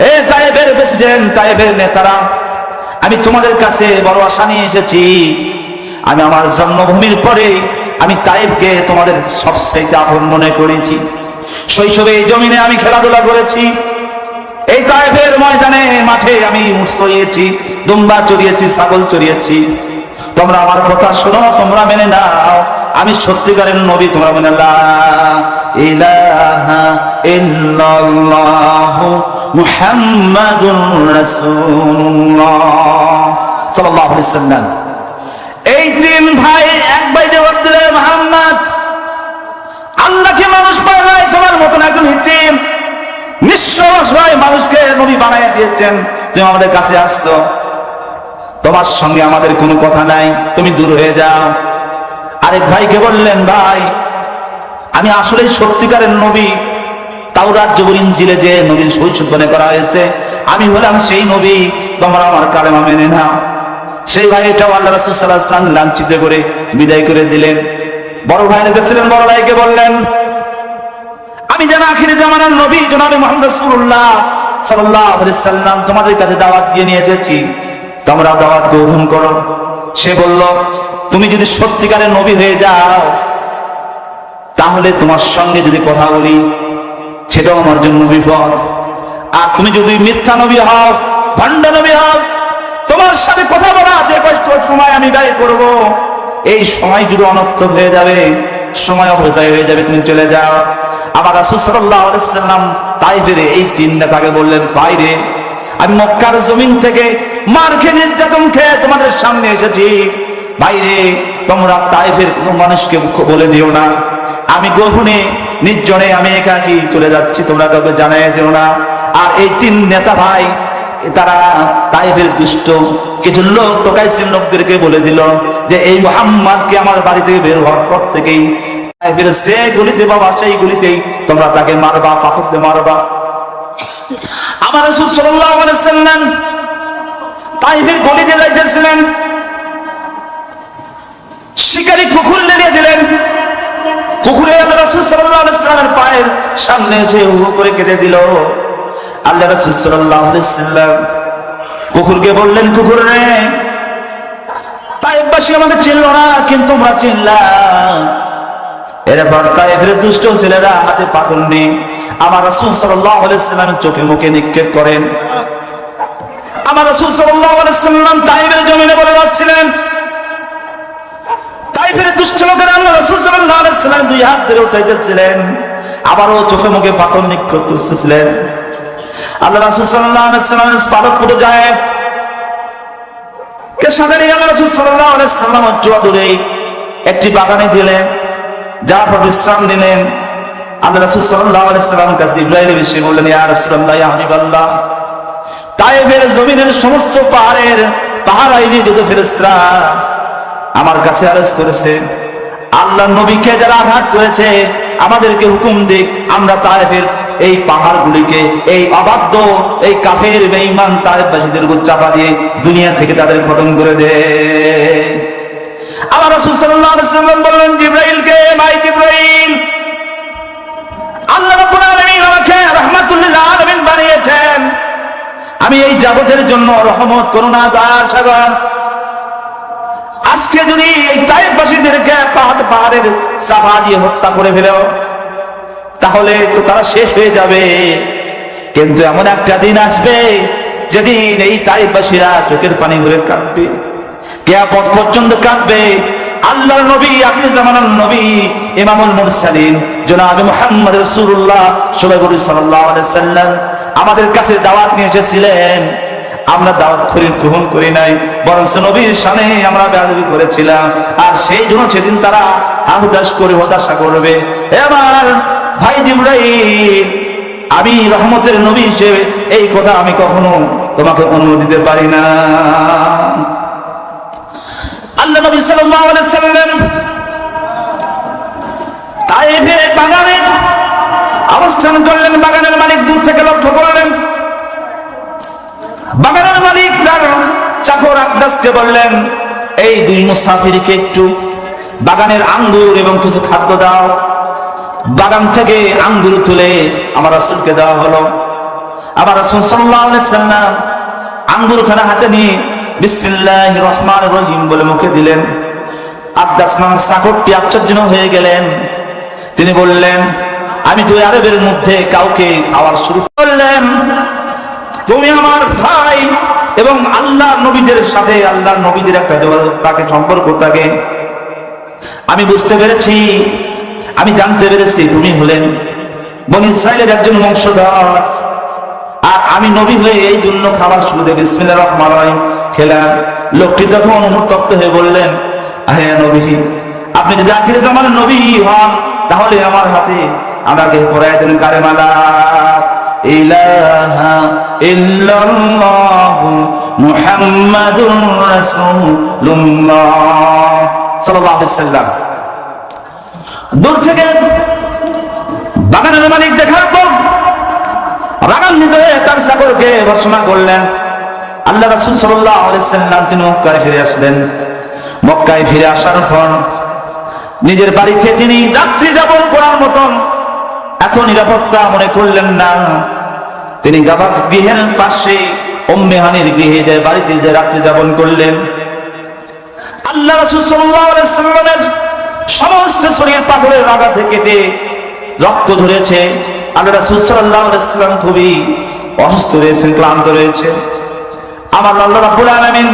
হে তায়েফের প্রেসিডেন্ট, তায়েফের নেতারা, আমি তোমাদের কাছে বড় আশা নিয়ে এসেছি। আমি আমার জন্মভূমির পরে আমি তায়েফকে তোমাদের সবচেয়ে আপন মনে করেছি। শৈশবে এই জমিনে আমি খেলাধুলা করেছি, এই তায়েফের ময়দানে মাঠে আমি উঠ চড়িয়েছি, দুম্বা চড়িয়েছি, ছাগল চড়িয়েছি, তোমরা আমার কথা শোনো, তোমরা মেনে নাও, আমি সত্যিকারের নবী, তোমরা মেনে লা ইলাহা ইল্লাল্লাহু মুহাম্মাদুর রাসূলুল্লাহ সাল্লাল্লাহু আলাইহি ওয়াসাল্লাম। এই তিন ভাই এক ভাই জবাব দিলেন, মুহাম্মদ, আল্লাহকে মানুষ পায় নাই তোমার মতন একজন ইতিম নিঃস্ব অসহায় মানুষকে নবী বানাইয়া দিয়েছেন, তুমি আমাদের কাছে আসছো, তোমার সঙ্গে আমাদের কোনো কথা নাই, তুমি দূর হয়ে যাও। আরেক ভাইকে বললেন, ভাই আমি আসলে সত্যিকারের নবী, তাওরাত জবুর ইনজিলে যে নবীর ভবিষ্যদ্বাণী করা হয়েছে, আমি হলাম সেই নবী, তোমরা আমার কালেমা মেনে নাও। সেই ভাইটাও আল্লাহ রাসূল সাল্লাল্লাহু আলাইহি ওয়াসাল্লাম লাঞ্ছিত করে বিদায় করে দিলেন। বড় ভাইয়ের কাছে ছিলেন, বড় ভাইকে বললেন, আমি যেন আখিরি জামানার নবী জনাবে মুহাম্মদ রাসূলুল্লাহ সাল্লাল্লাহু আলাইহি ওয়াসাল্লাম তোমাদের কাছে দাওয়াত দিয়ে নিয়ে এসেছি, তোমরা দাওয়াত গ্রহণ করো। সে বলল, তুমি যদি সত্যিকারের নবী হয়ে যাও, তাহলে তোমার সঙ্গে যদি কথা বলি সেটাও আমার জন্য বিপদ, আর তুমি যদি মিথ্যা নবী হও, ভণ্ড নবী হও, তোমার সাথে কথা বলা যে কষ্ট সময় আমি ব্যয় করব, এই সময় যদি অনর্থক হয়ে যাবে, সময় অপচয় হয়ে যাবে, তুমি চলে যাও। আবার রাসূল সাল্লাল্লাহু আলাইহি ওয়াসাল্লাম তাইফের এই তিন নেতাকে বললেন, বাইরে আমি মক্কার জমিন থেকে মার খেয়ে নির্যাতন খেয়ে তোমাদের সামনে এসেছি, বাইরে তোমরা তাইফের কোনো মানুষকে বলে দিও না, আমি গোপনে নির্জনে আমি একাকী চলে যাচ্ছি, তোমরা কাউকে জানাই দিও না। আর এই তিন নেতা ভাই তারা তাইফের দুষ্ট কিছু লোক টোকাইছিল, লোকদেরকে বলে দিল যে এই মুহাম্মদকে আমার বাড়ি থেকে বের হওয়ার পর থেকেই তাইফের যে গলিতে বাবা সেই গলিতেই তোমরা তাকে মারবা, পাথর দিয়ে মারবা। আমার রাসূল সাল্লাল্লাহু আলাইহি ওয়াসাল্লাম তাইফের গলিতে যাইতেছিলেন, শিকারী কুকুর লেলিয়ে দিলেন, কুকুরে আল্লাহ রাসূল সাল্লাল্লাহু আলাইহি ওয়াসাল্লামের পায়ের সামনে এসে হু করে কেটে দিল। আল্লাহ রাসূল সাল্লাল্লাহু আলাইহি ওয়াসাল্লাম কুকুরকে বললেন, কুকুর রে, তাইফবাসী আমাকে চিনল না, কিন্তু তোমরা চিনলা। এরপর তাইফের দুষ্ট ছেলেরা হাতে পাথর নিয়ে আমার রাসূল সাল্লাল্লাহু আলাইহি ওয়াসাল্লামের চোখে মুখে নিক্ষেপ করেন। আমার রাসূল সাল্লাল্লাহু আলাইহি ওয়াসাল্লাম তাইফের জমিনে বলে যাচ্ছিলেন, তাইফের দুষ্ট লোকেরা আল্লাহ রাসূল সাল্লাল্লাহু আলাইহি ওয়াসাল্লাম দুই হাত ধরে উঠাইতেছিলেন, আবারও চোখে মুখে পাথর নিক্ষেপ করতেছিলেন। আল্লাহ রাসূল সাল্লাল্লাহু আলাইহি ওয়াসাল্লামের পালক ফুটে যায়, কে সাথে নিয়ে আল্লাহ রাসূল সাল্লাল্লাহু আলাইহি ওয়াসাল্লাম দূরে একটি বাগানে গেলেন, যাওয়ার পর বিশ্রাম নিলেন। আল্লাহ রাসূল সাল্লাল্লাহু আলাইহি ওয়াসাল্লামের কাছে জিবরাইল এসে বললেন, ইয়া রাসূলুল্লাহ, ইয়া হাবিবাল্লাহ, তাইফের জমিনের সমস্ত পাহাড় আইনি যত ফেরেশতারা আমার কাছে আরজ করেছে, আল্লাহর নবীকে যারা আঘাত করেছে আমাদেরকে হুকুম দিক, আমরা তাইফের এই পাহাড়গুলিকে, এই অবাধ্য, এই কাফের বেঈমান তাইফবাসীদের উপর চাপা দিয়ে দুনিয়া থেকে তাদের খতম করে দে। আমার রাসূল সাল্লাল্লাহু আলাইহি ওয়াসাল্লাম বললেন জিবরাইলকে, ভাই জিবরাইল, আল্লাহ রাব্বুল আলামিন আমাকে রাহমাতুল লিল আলামিন বানিয়েছেন, আমি এই জগতের জন্য রহমত, করুণা, দয়া, সাগর। আজকে যদি এই তাইফবাসীদেরকে পাহাড়ের চাপা দিয়ে হত্যা করে ফেলো, তাহলে তো তারা শেষ হয়ে যাবে, কিন্তু এমন একটা দিন আসবে যেদিন এই তাইফবাসীরা চোখের পানি ভরে কাঁদবে, কিয়ামত পর্যন্ত কাঁদবে। আল্লাহর নবী, আখির জামানার নবী, ইমামুল মুরসালিন জনাবে মুহাম্মদ রাসূলুল্লাহ সাল্লাল্লাহু আলাইহি ওয়াসাল্লাম আমাদের কাছে দাওয়াত নিয়ে এসেছিলেন, আমরা দাওয়াত গ্রহণ করি নাই, বরং নবীর শানে আমরা বেয়াদবি করেছিলাম, আর সেই জন্য সেদিন তারা হতাশা করবে। এবার ভাই জিবরাইল, আমি রহমতের নবী হিসেবে এই কথা আমি কখনো তোমাকে অনুমতি দিতে পারি না। আল্লাহ নবী সাল্লাল্লাহু আলাইহি ওয়াসাল্লাম তাইফের বাগানে অবস্থান করলেন। বাগানের মালিক দূর থেকে লক্ষ্য করলেন, বাগানের মালিক তার চাকর আব্দাসকে বললেন, এই দুই মুসাফিরকে একটু বাগানের আঙ্গুর এবং কিছু খাদ্য দাও। বাগান থেকে আঙ্গুর তুলে আমার রাসূলকে দেওয়া হলো। আমার রাসূল সাল্লাল্লাহু আলাইহি ওয়াসাল্লাম আঙ্গুরখানা হাতে নিয়ে বিসমিল্লাহির রহমানির রহিম বলে মুখে দিলেন। আব্দাস নাম চাকরটি আশ্চর্য হয়ে গেলেন, তিনি বললেন, আমি তো আরবের মধ্যে কাউকে খাওয়ার শুরু করলেন, তুমি আমার ভাই এবং আল্লাহ নবীদের সাথে আল্লাহ নবীদের একটা যোগাযোগ থাকে, সম্পর্ক থাকে। আমি বুঝতে পেরেছি, আমি জানতে পেরেছি তুমি হলেন বনী ইসরাইলের একজন বংশধর, আর আমি নবী হয়ে এই জন্য খাবার শুরুতে বিসমিল্লাহির রহমানির রহিম খেলাম। লোকটি তখন অনুতপ্ত হয়ে বললেন, আহে নবী, আপনি যদি আখিরে জামানের নবী হন তাহলে আমার হাতে আমাকে পড়ায় দেন কালেমা লা ইলাহা ইল্লাল্লাহু মুহাম্মাদুর রাসূলুল্লাহ সাল্লাল্লাহু আলাইহি ওয়াসাল্লাম। দূর থেকে বাগানের মালিক দেখার পর রাগান্বিত হয়ে তার চাকরকে ঘোষণা করলেন। আল্লাহ রাসূল সাল্লাল্লাহু আলাইহি ওয়াসাল্লাম তিনি মক্কায় ফিরে আসলেন। মক্কায় ফিরে আসার পর নিজের বাড়িতে তিনি রাত্রি যাপন করার মতন এত নিরাপত্তা মনে করলেন না। তিনি গৃহের পাশে উম্মে হানির গৃহে যে বাড়িতে যে রাত্রি যাপন করলেন। আল্লাহ রাসূল সাল্লাল্লাহু আলাইহি ওয়াসাল্লামের সমস্ত শরীর পাথরের আঘাত থেকে রক্ত ঝরেছে। আল্লাহ রাসূল সাল্লাল্লাহু আলাইহি ওয়াসাল্লাম খুবই অসুস্থ রয়েছেন, ক্লান্ত রয়েছেন। আমার আল্লাহ রাব্বুল আলামিন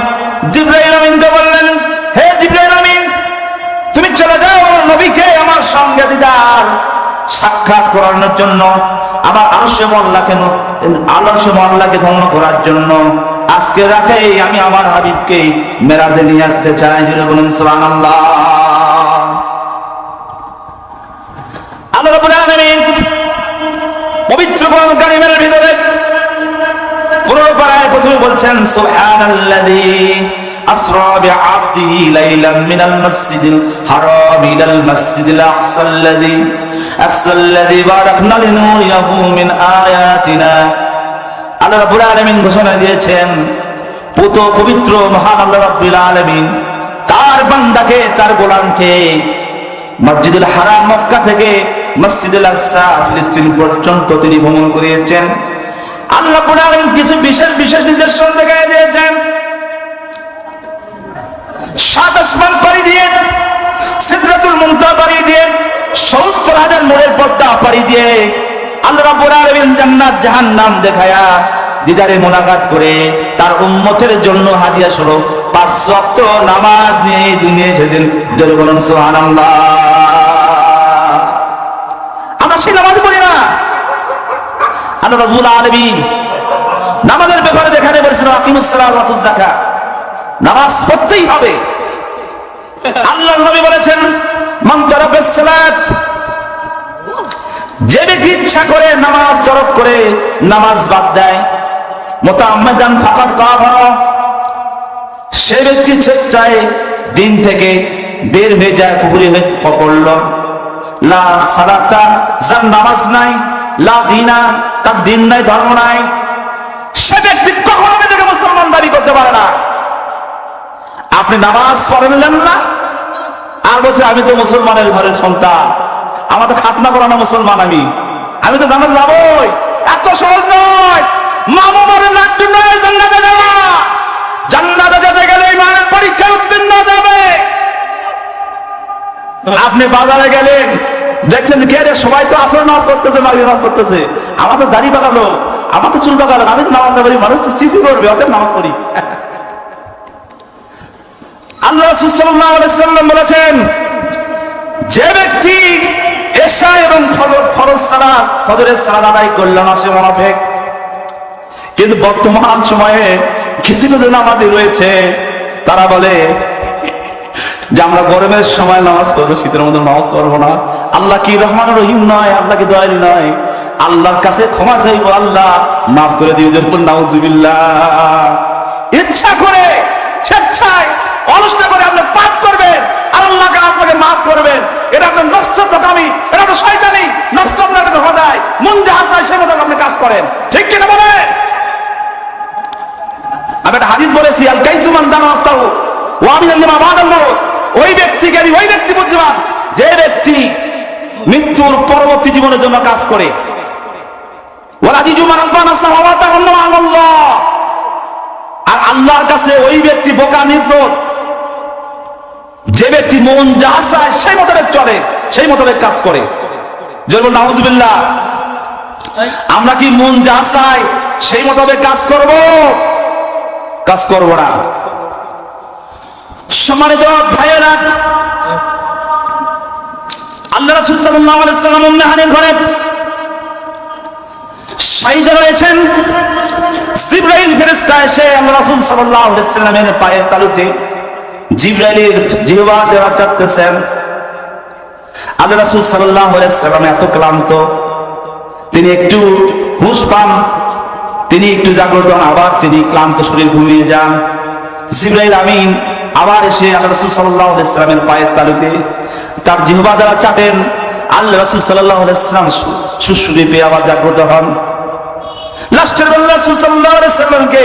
জিবরাইল আমিনকে বললেন, হে জিবরাইল আমিন, তুমি চলে যাও নবীকে আমার সঙ্গে দিদার সাক্ষাৎ করানোর জন্য, আমার আরশে মহল্লাকে ধন্য করার জন্য। আজকে রাতে আমি আমার হাবিবকে মেরাজে নিয়ে আসতে চাই। বলুন সুবহানাল্লাহ। আল্লাহ রাব্বুল আলামিন পবিত্র কোরআন কারীমের ভিতরে 15 পারায় প্রথমে বলছেন, সুবহানাল্লাযী আসরা বিআবদিহি লাইলাম মিনাল মাসজিদিল হারাম ইলাল মাসজিদিল আকসাল্লাযী বারাকনা লিনুরিয়াহু মিন আয়াতিনা। আল্লাহ রাব্বুল আলামিন ঘোষণা দিয়েছেন, পুত পবিত্র মহান আল্লাহ রাব্বুল আলামিন তার বান্দাকে, তার গোলামকে মসজিদুল হারাম মক্কা থেকে মসজিদুল আকসা ফিলিস্তিন পর্যন্ত তিনি ভ্রমণ করিয়েছেন। আল্লাহ রাব্বুল আলামিন কিছু বিশেষ বিশেষ নিদর্শন দেখাই দিয়েছেন। 7 আসমান পাড়ি দিয়ে, সিদরাতুল মুনতাহা পাড়ি দিয়ে, ৭০,০০০ নূরের পর্দা পাড়ি দিয়ে আল্লাহ রাব্বুল আলামিন জান্নাত জাহান্নাম দেখায়া দিদারে মোলাকাত করে তার উম্মতের জন্য হাদিয়া স্বরূপ 5 ওয়াক্ত নামাজ নিয়ে দুনিয়ায় এসেছেন। জোরে বলুন সুবহানাল্লাহ। আমরা সেই নামাজ পড়ি না। আল্লাহ রাব্বুল আলামিন নামাজের ব্যাপারে দেখানে বলেছেন, আকিমুস সালাত ওয়া আতুজ যাকাত, নামাজ পড়তেই হবে। আল্লাহর নবী বলেছেন, মান তারাকাস সালাত, যে ব্যক্তি ইচ্ছা করে নামাজ তরক করে নামাজ বাদ দেয়, মুতাআম্মিদান ফাকাদ কাফারা, সে ব্যক্তি স্বেচ্ছায় দিন থেকে বের হয়ে যায়, কুফরি হয়ে পড়ল। লা সালাতা, যার নামাজ নাই, লা দীনা, তার দিন নাই, ধর্ম নাই, সে ব্যক্তি কখনো নিজেকে মুসলমান দাবি করতে পারে না। আপনি নামাজ পড়লেন না আর বলছে আমি তো মুসলমানের ঘরের সন্তান, আমার তো খাতনা করানো মুসলমান, আমি তো জান্নাতে যাবই। এত সহজ নয়। মামু মরে লাগবে নয় জান্নাতে যাওয়া। জান্নাতে যেতে গেলে ইমানের পরীক্ষায় উত্তীর্ণ যাবে। আপনি বাজারে গেলেন, দেখছেন কে রে, সবাই তো আসর নামাজ পড়তেছে, মাগরিব নামাজ পড়তেছে, আমার তো দাড়ি পাকালো, আমার তো চুল পাকালো, আমি তো নামাজ না পড়ি, মানুষ তো সিসি করবে, অতএব নামাজ পড়ি। আল্লাহ রাসূল সাল্লাল্লাহু আলাইহি ওয়াসাল্লাম বলেছেন, যে ব্যক্তি এশা এবং ফরজ সালাত, ফজরের সালাত আদায় করল না, সে মুনাফিক। কিন্তু বর্তমান সময়ে কিছু কিছু নামাজি রয়েছে, তারা বলে যে আমরা গরমের সময় নামাজ পড়বো, শীতের মধ্যে নামাজ পড়বো না। আল্লাহ কি রহমান রহিম নয়? আল্লাহ কি দয়ালু নয়? আল্লাহর কাছে ক্ষমা চাইবো, আল্লাহ মাফ করে দিও। নাউজুবিল্লাহ। ইচ্ছা করে, স্বেচ্ছায়, অলসতা করে আপনি পাপ করবেন, আর আল্লাহ আপনাকে মাফ করবেন। এটা আপনার নফসের দোকামি, এটা আপনার শয়তানি। নফস আপনার কাছে হদায়, মন যাহা চায় সেই মতো আপনি কাজ করেন, ঠিক কিনা বলেন? আমি একটা হাদিস বলেছি, আল কাইসু মান দানা নফসাহু ওয়া আমিলা লিমা বাদাল মাউত। ওই ব্যক্তি জ্ঞানী, ওই ব্যক্তি বুদ্ধিমান, যে ব্যক্তি মৃত্যুর পরবর্তী জীবনের জন্য কাজ করে। ওয়ালা জিজু মান আলবা নাফসাহু ওয়া তাআল্লামা আল্লাহ। আর আল্লাহর কাছে ওই ব্যক্তি বোকা নির্বোধ, যে ব্যক্তি মন যাহা চায় সেই মোতাবেক চলে, সেই মোতাবেক কাজ করে। যেমন নাউজুবিল্লাহ। আমরা কি মন যাহা চায় সেই মোতাবেক কাজ করব? কাজ করব না। সম্মানিত ভাইয়েরা, আল্লাহ রাসূল সাল্লাল্লাহু আলাইহি ওয়াসাল্লাম মেহমানের ঘরে শায়িত রয়েছেন। জিবরাইল ফেরেশতা এসে আল্লাহ রাসূল সাল্লাল্লাহু আলাইহি ওয়াসাল্লামের পায়ের তালুতে জিবরাইলের জিহ্বা দেওয়া চাচ্ছেন। আল্লাহ রাসূল সাল্লাল্লাহু আলাইহি ওয়াসাল্লাম এত ক্লান্ত, তিনি একটু হুঁশ পান, তিনি একটু জাগ্রত হন, আবার তিনি ক্লান্ত শরীর ঘুমিয়ে যান। জিবরাইল আমিন আবার এসে আল্লাহ রাসূল সাল্লাল্লাহু আলাইহি ওয়াসাল্লামের পায়ের তালুতে তার জিহ্বা দ্বারা চাটেন। আল্লাহ রাসূল সাল্লাল্লাহু আলাইহি ওয়াসাল্লাম সুশ্রী পেয়ে আবার জাগ্রত হন। লাস্টের বেলা রাসূল সাল্লাল্লাহু আলাইহি ওয়াসাল্লামকে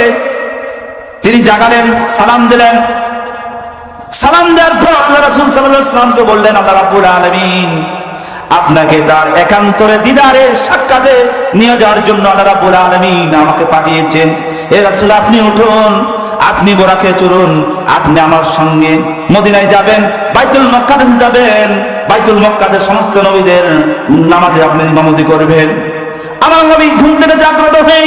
তিনি জাগালেন, সালাম দিলেন। সালাম দেওয়ার পর আল্লাহ রাসূল সাল্লাল্লাহু আলাইহি ওয়াসাল্লামকে বললেন, আল্লাহ রাব্বুল আলামিন আপনাকে তার একান্তরে দিদারে সাক্ষাতে নিয়ে যাওয়ার জন্য আল্লাহ রাব্বুল আলামিন আমাকে পাঠিয়েছেন। হে রাসূল, আপনি উঠুন, আপনি বোরাকে চড়ুন, আপনি আমার সঙ্গে মদিনায় যাবেন, বাইতুল মক্কাদে যাবেন, বাইতুল মক্কাদে সমস্ত নবীদের নামাজে আপনি ইমামতি করবেন। আমার নবী ঘুম থেকে জাগ্রত হয়ে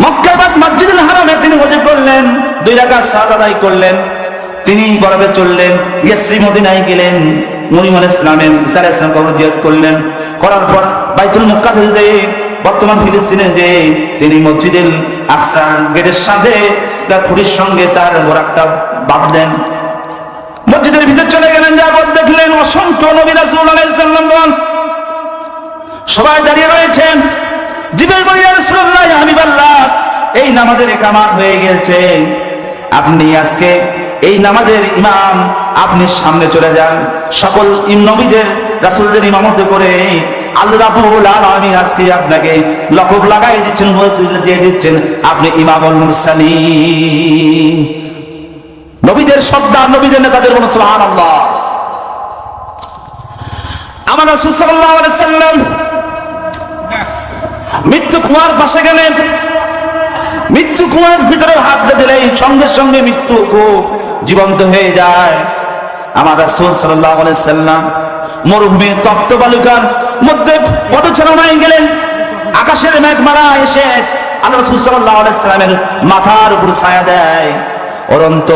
মক্কার মসজিদুল হারামে তিনি ওযু করলেন, 2 রাকাত সালাত আদায় করলেন, তিনি বরাবর চললেন, ইয়াসরি মদিনায় গেলেন, মরিয়ম আলাইহিস সালামের ঈসা আলাইহিস সালাম কবর জিয়ারত করলেন। করার পর বাইতুল মুকাদ্দাসে যেয়ে বর্তমান ফিলিস্তিনে যে তিনি মসজিদুল আকসা গেটের সাথে তার খুঁটির সঙ্গে তার বোরাকটা বাঁধলেন। মসজিদের ভিতর চলে গেলেন, যাবার দেখলেন অসংখ্য নবী রাসূল আলাইহিস সালাম সবাই দাঁড়িয়ে রয়েছেন। জিবরাইল বললেন, ইয়া রাসূলুল্লাহ, ইয়া হাবিবাল্লাহ, এই নামাজের ইকামাত হয়ে গেছে, আপনি আজকে এই নামাজের ইমাম, আপনি সামনে চলে যান, সকল নবীদের রাসূলদের ইমামতি করে আল্লাহ রাব্বুল আলামিন আজকে আপনাকে লকব লাগাই দিচ্ছেন, দিয়ে দিচ্ছেন, আপনি ইমামুল মুরসালিন, নবীদের সর্দার, নবীদের নেতাদের বলুন সুবহানাল্লাহ। আমার রাসূল সাল্লাল্লাহু আলাইহি ওয়াসাল্লাম মৃত্যু কুয়ার পাশে গেলেন। মৃত্যু কুয়ার ভিতরে হাত দিলেই সঙ্গে সঙ্গে মৃত্যু খুব জীবন্ত হয়ে যায়। আমার রাসূল সাল্লাল্লাহু আলাইহি ওয়াসাল্লাম মরুভূমি তপ্ত বালুকার মধ্যে পদচারণায় গেলেন। আকাশের মেঘমালা এসে আল্লাহ রাসূল সাল্লাল্লাহু আলাইহি ওয়াসাল্লামের মাথার উপর ছায়া দেয়। অরন্ত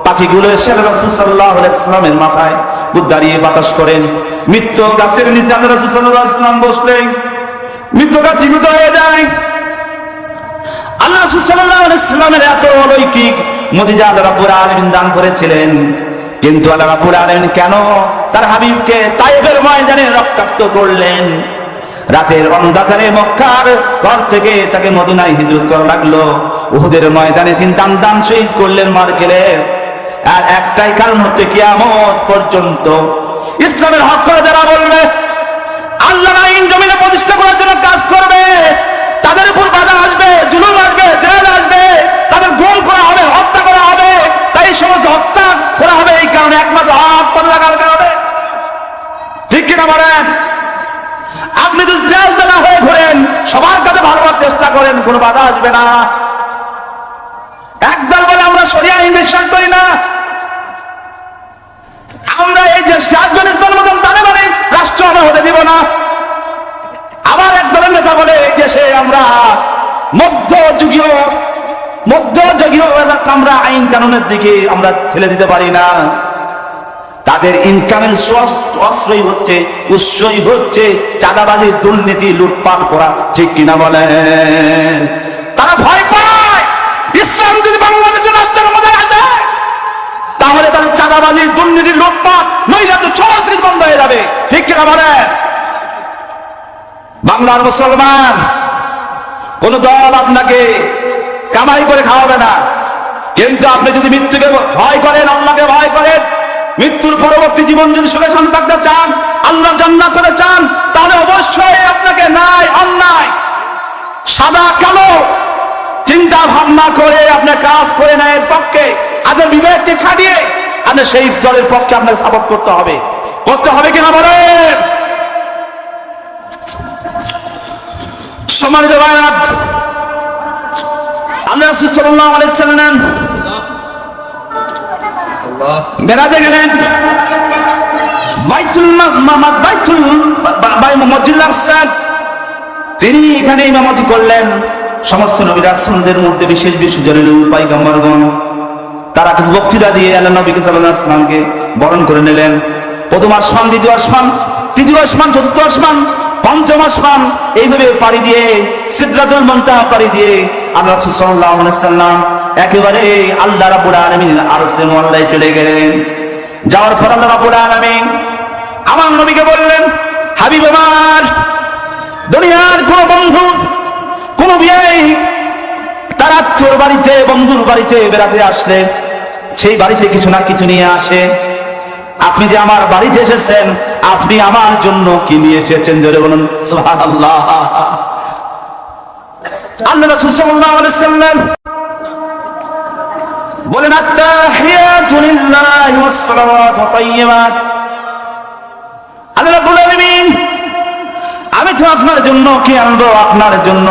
পাখিগুলো এসে আল্লাহ রাসূল সাল্লাল্লাহু আলাইহি ওয়াসাল্লামের মাথায় দাঁড়িয়ে বাতাস করেন। মৃত্যু গাছের নিচে আল্লাহ রাসূল সাল্লাল্লাহু আলাইহি ওয়াসাল্লাম বসলেন, মৃত্যু গাছ জীবিত হয়ে যায়। আল্লাহ রাসূল সাল্লাল্লাহু আলাইহি ওয়াসাল্লামের এত অলৌকিক মুজিজা আল্লাহ রাব্বুল আলামিন দান করেছিলেন, কিন্তু আল্লাহ রাব্বুল আলামিন কেন তার হাবিবকে তায়েফের ময়দানে রক্তাক্ত করলেন? রাতের অন্ধকারে মক্কার ঘর থেকে তাকে মদিনায় হিজরত করা লাগলো। উহুদের ময়দানে তিনি দাম শহীদ করলেন মার খেলে। আর একটাই কারণ হচ্ছে, কিয়ামত পর্যন্ত ইসলামের হক করে যারা বলবে, আল্লাহর আইন জমিনে প্রতিষ্ঠা করার জন্য কাজ করবে, তাদের উপর বাধা আসবে, জুলুম আসবে, জেল আসবে, তাদের গুম করা হবে, হত্যা করা হবে। তাই সমস্ত হত্যা করা হবে এই কারণে, একমাত্র হক পথে লাগার কারণে। ঠিক কিনা বলেন? আপনি যদি জেল দেওয়া হয়ে ঘোরেন, সবার কাছে ভালো হওয়ার চেষ্টা করেন, কোনো বাধা আসবে না। একদল বলে আমরা শরিয়া আইন বিশ্বাস করি না, আমরা এই দেশে আফগানিস্তানের মতন তালেবানি রাষ্ট্র আমরা হতে দিব না। আবার এক দলের নেতা বলে এই দেশে আমরা মধ্যযুগীয় আমরা আইন কানুনের দিকে আমরা ঠেলে দিতে পারি না। তাদের ইনকামের অস্ত্রই হচ্ছে, উৎসই হচ্ছে চাঁদাবাজি, দুর্নীতি, লুটপাট করা। ঠিক কিনা বলেন? তারা ভয় পায় ইসলাম যদি বাংলাদেশের রাষ্ট্রের মধ্যে আসে, তাহলে তাদের চাঁদাবাজি, দুর্নীতি, লুটপাট, নৈরাজ্য সমস্ত কিছু বন্ধ হয়ে যাবে। ঠিক কিনা বলেন? বাংলার মুসলমান কোন দল আপনাকে কামাই করে খাওয়াবে না, কিন্তু আপনি যদি মৃত্যুকে ভয় করেন, আল্লাহকে ভয় করেন, মৃত্যুর পরবর্তী জীবন যদি সুখে শান্তি থাকতে চান, আল্লাহ জান্নাত পেতে চান, তাহলে অবশ্যই আপনাকে ন্যায় অন্যায়, সাদা কালো চিন্তা ভাবনা করে আপনি কাজ করে ন্যায়ের পক্ষে, আদের বিবেককে খাটিয়ে আপনি সেই দলের পক্ষে আপনাকে সাপোর্ট করতে হবে। কিনা বলেন? সম্মানিত ভাইরা, আল্লাহ রাসূল সাল্লাল্লাহু আলাইহি ওয়াসাল্লাম মেরাজে গেলেন। মসজিদুল আকসা তিনি এখানে ইমামতি করলেন। সমস্ত নবী রাসূলদের মধ্যে বিশেষ বিশেষ জলিলুল পয়গম্বরগণ তারা কিছু বক্তৃতা দিয়ে আল্লাহ নবীকে সাল্লাল্লাহু আলাইহি ওয়াসাল্লামকে বরণ করে নিলেন। প্রথম আসমান, দ্বিতীয় আসমান, তৃতীয় আসমান, চতুর্থ আসমান, পঞ্চম আসমান, এইভাবে পাড়ি দিয়ে সিদরাতুল মুনতাহা পাড়ি দিয়ে আল্লাহ রাসূল সাল্লাল্লাহু আলাইহি ওয়াসাল্লাম একেবারে আল্লাহ রাব্বুল আলামিনের আরশে মুআল্লায় চলে গেলেন। যাওয়ার পর আল্লাহ রাব্বুল আলামিন আমার নবীকে বললেন, হাবিব আমার, দুনিয়ার কোন বন্ধু, কোন বিয়ে তারা চোর বাড়িতে, বন্ধুর বাড়িতে বেড়াতে আসলে সেই বাড়িতে কিছু না কিছু নিয়ে আসে। আপনি যে আমার বাড়িতে এসেছেন, আপনি আমার জন্য কি নিয়ে এসেছেন? জোরে বলুন সুবহানাল্লাহ। আল্লাহ রাসূল সাল্লাল্লাহু আলাইহি ওয়াসাল্লাম বলেন, আত্তাহিয়াতু লিল্লাহি ওয়াস সালাওয়াতু তাইয়্যিবাত। আল্লাহ রাব্বুল আলামিন, আমি তো আপনার জন্য কি আনবো? আপনার জন্য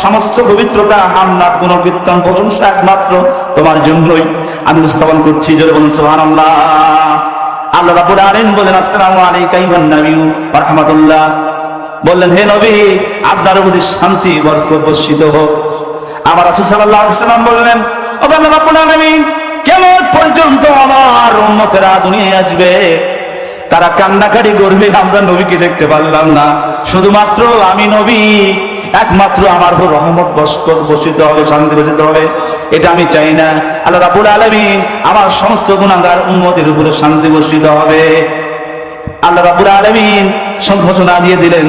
সমস্ত পবিত্রতা, হামদ, গুণকীর্তন, প্রশংসা একমাত্র তোমার জন্যই আমি উপস্থাপন করছি। জোরে বলুন সুবহানাল্লাহ। আল্লাহ রাব্বুল আলামিন বলেন, আসসালামু আলাইকা আইয়ুহান নাবিয়্যু ওয়া রাহমাতুল্লাহ। বললেন, হে নবী, আপনার উপরে শান্তি বরকত বর্ষিত হোক। আমার রাসূল সাল্লাল্লাহু আলাইহি ওয়াসাল্লাম বললেন, ও আল্লাহ রাব্বুল আলামিন, কিয়ামত পর্যন্ত আমার উম্মতেরা দুনিয়ায় আসবে, তারা কান্নাকাটি করবে, আমরা নবীকে দেখতে পারলাম না, শুধুমাত্র আমি নবী, একমাত্র আমার উপর রহমত বর্ষিত হবে, শান্তি বর্ষিত হবে। এটা আমি চাই না। আল্লাহ রাব্বুল আলামিন আমার সমস্ত গুনাহগার উম্মতের উপরে শান্তি বর্ষিত হবে। আল্লাহ রাব্বুল আলামিন ঘোষণা দিয়ে দিলেন,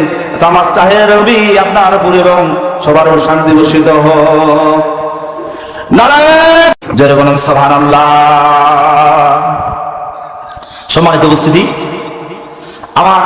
আমার তাহের নবী আপনার উপরে এবং সবার উপর শান্তি বর্ষিত হোক। নারায়ণ জোরে বলুন সুবহানাল্লাহ। সম্মানিত উপস্থিতি, আমার